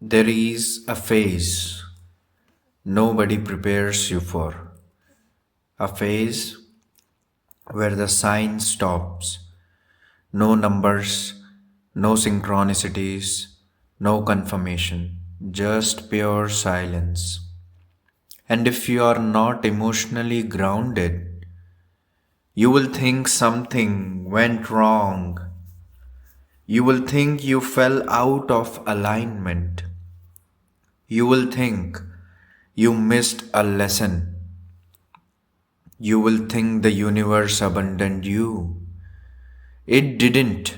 There is a phase nobody prepares you for, a phase where the sign stops. No numbers, no synchronicities, no confirmation, just pure silence. And if you are not emotionally grounded, you will think something went wrong. You will think you fell out of alignment. You will think you missed a lesson. You will think the universe abandoned you. It didn't.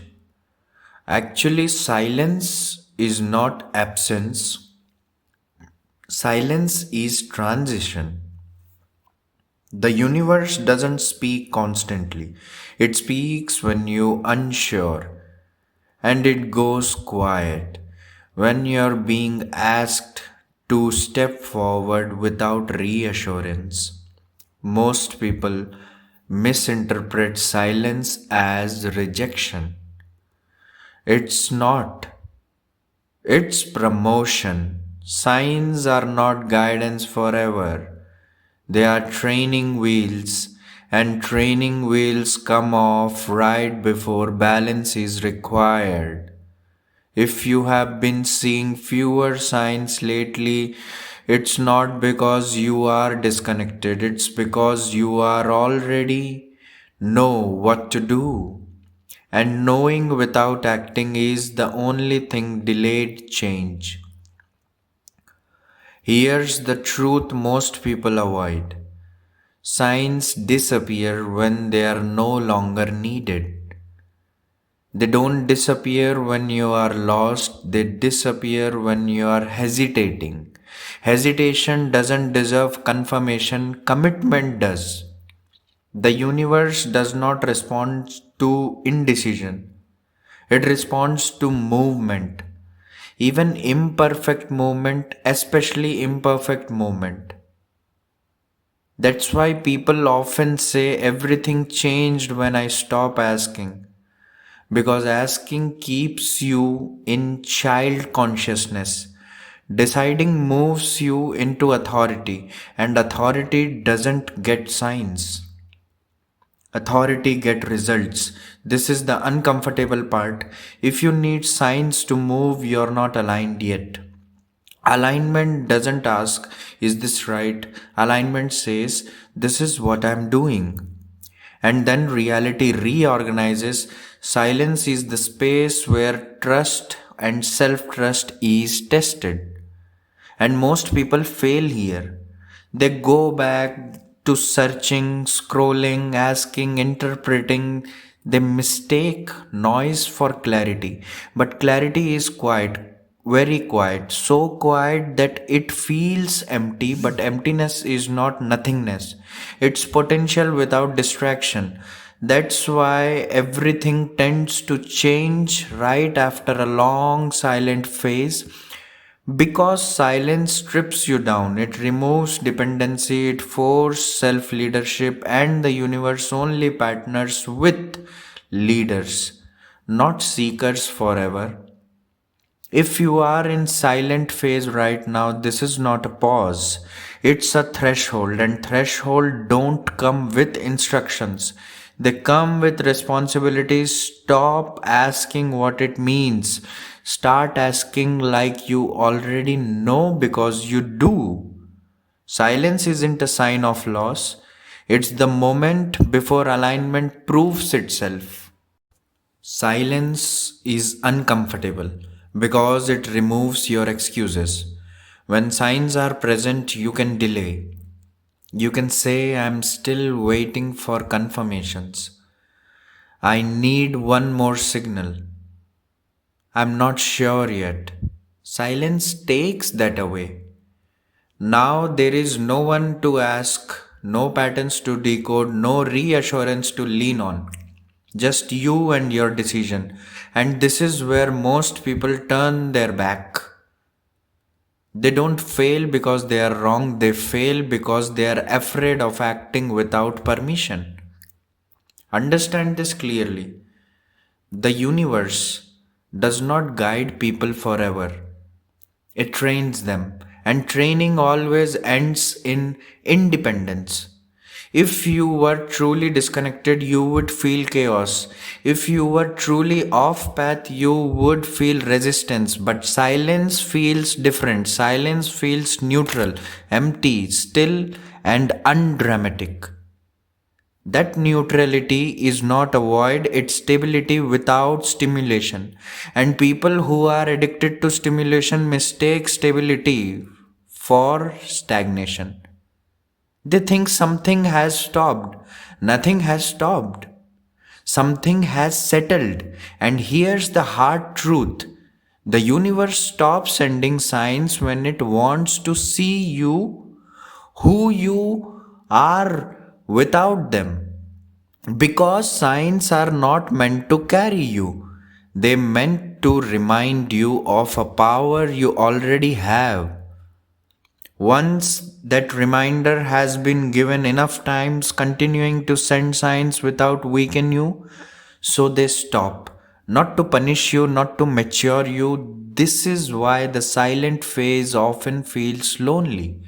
Actually, silence is not absence, silence is transition. The universe doesn't speak constantly, it speaks when you're unsure, and it goes quiet when you're being asked to step forward without reassurance. Most people misinterpret silence as rejection. It's not. It's promotion. Signs are not guidance forever. They are training wheels, and training wheels come off right before balance is required. If you have been seeing fewer signs lately, it's not because you are disconnected, it's because you are already know what to do. And knowing without acting is the only thing delayed change. Here's the truth most people avoid. Signs disappear when they are no longer needed. They don't disappear when you are lost, they disappear when you are hesitating. Hesitation doesn't deserve confirmation, commitment does. The universe does not respond to indecision, it responds to movement. Even imperfect movement, especially imperfect movement. That's why people often say everything changed when I stop asking. Because asking keeps you in child consciousness. Deciding moves you into authority, and authority doesn't get signs. Authority get results. This is the uncomfortable part. If you need signs to move, you're not aligned yet. Alignment doesn't ask, is this right? Alignment says, this is what I'm doing. And then reality reorganizes. Silence is the space where trust and self trust is tested. And most people fail here. They go back to searching, scrolling, asking, interpreting. They mistake noise for clarity. But clarity is quiet, very quiet, so quiet that it feels empty. But emptiness is not nothingness, it's potential without distraction. That's why everything tends to change right after a long silent phase, because silence strips you down, it removes dependency, it forces self leadership, and the universe only partners with leaders, not seekers forever. If you are in silent phase right now, this is not a pause. It's a threshold, and threshold don't come with instructions. They come with responsibilities. Stop asking what it means. Start asking like you already know, because you do. Silence isn't a sign of loss. It's the moment before alignment proves itself. Silence is uncomfortable because it removes your excuses. When signs are present, you can delay. You can say, I'm still waiting for confirmations. I need one more signal. I'm not sure yet. Silence takes that away. Now there is no one to ask, no patterns to decode, no reassurance to lean on. Just you and your decision. And this is where most people turn their back. They don't fail because they are wrong, they fail because they are afraid of acting without permission. Understand this clearly. The universe does not guide people forever, It trains them, and training always ends in independence. If you were truly disconnected, you would feel chaos. If you were truly off path, you would feel resistance. But silence feels different. Silence feels neutral, empty, still, and undramatic. That neutrality is not a void, it's stability without stimulation. And people who are addicted to stimulation mistake stability for stagnation. They think something has stopped. Nothing has stopped. Something has settled. And here's the hard truth: the universe stops sending signs when it wants to see you who you are without them. Because signs are not meant to carry you, they meant to remind you of a power you already have. Once that reminder has been given enough times, continuing to send signs without weaken you, so they stop. Not to punish you, not to mature you. This is why the silent phase often feels lonely.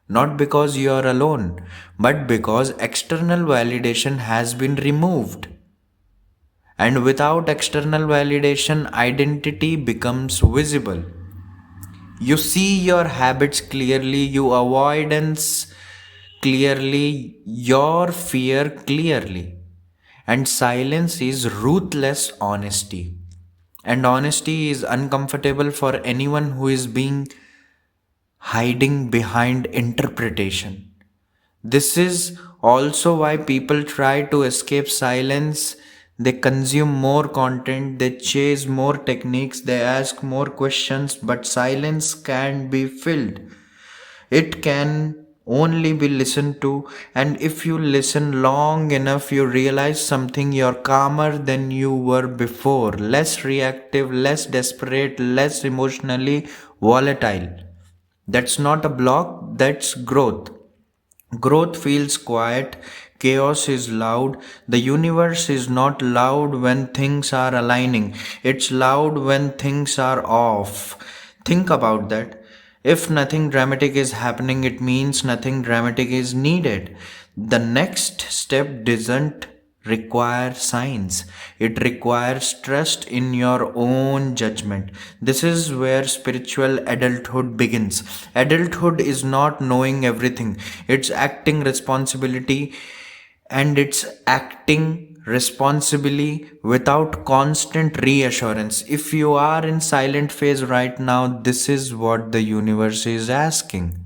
Not because you are alone, but because external validation has been removed. And without external validation, identity becomes visible. You see your habits clearly, your avoidance clearly, your fear clearly. And silence is ruthless honesty. And honesty is uncomfortable for anyone who is being hiding behind interpretation. This is also why people try to escape silence. They consume more content, they chase more techniques, they ask more questions, but silence can't be filled. It can only be listened to, and if you listen long enough, you realize something: you're calmer than you were before, less reactive, less desperate, less emotionally volatile. That's not a block, that's growth. Growth feels quiet, chaos is loud. The universe is not loud when things are aligning, it's loud when things are off. Think about that. If nothing dramatic is happening, it means nothing dramatic is needed. The next step doesn't require science, it requires trust in your own judgment. This is where spiritual adulthood begins. Adulthood is not knowing everything, it's acting responsibility, and it's acting responsibly without constant reassurance. If you are in silent phase right now, this is what the universe is asking.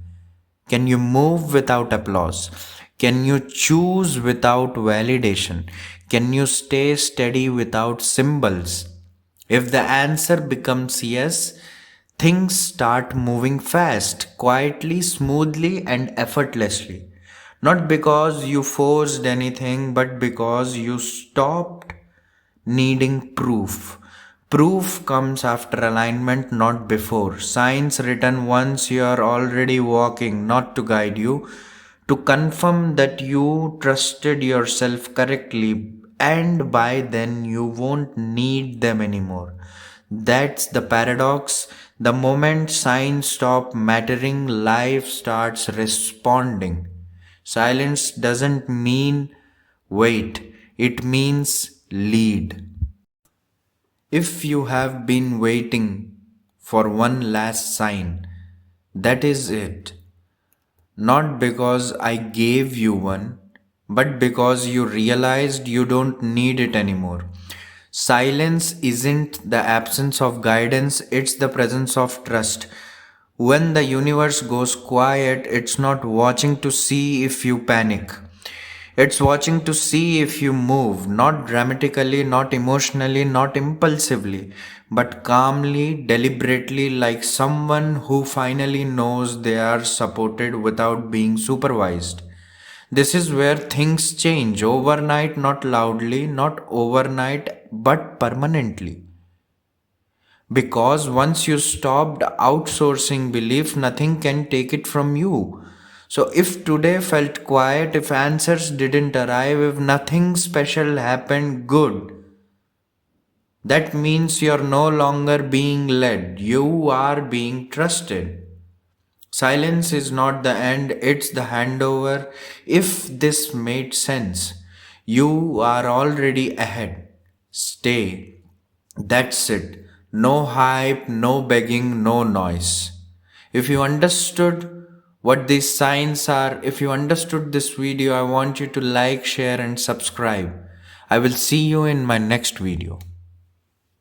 Can you move without applause? Can you choose without validation? Can you stay steady without symbols? If the answer becomes yes, things start moving fast, quietly, smoothly, and effortlessly. Not because you forced anything, but because you stopped needing proof. Proof comes after alignment, not before. Signs written once you are already walking, not to guide you, to confirm that you trusted yourself correctly, and by then you won't need them anymore. That's the paradox. The moment signs stop mattering, life starts responding. Silence doesn't mean wait, it means lead. If you have been waiting for one last sign, that is it. Not because I gave you one, but because you realized you don't need it anymore. Silence isn't the absence of guidance, it's the presence of trust. When the universe goes quiet, it's not watching to see if you panic. It's watching to see if you move, not dramatically, not emotionally, not impulsively, but calmly, deliberately, like someone who finally knows they are supported without being supervised. This is where things change overnight, not loudly, not overnight, but permanently. Because once you stopped outsourcing belief, nothing can take it from you. So, if today felt quiet, if answers didn't arrive, if nothing special happened, good. That means you're no longer being led, you are being trusted. Silence is not the end, it's the handover. If this made sense, you are already ahead. Stay. That's it. No hype, no begging, no noise. If you understood what these signs are, if you understood this video, I want you to like, share, and subscribe. I will see you in my next video.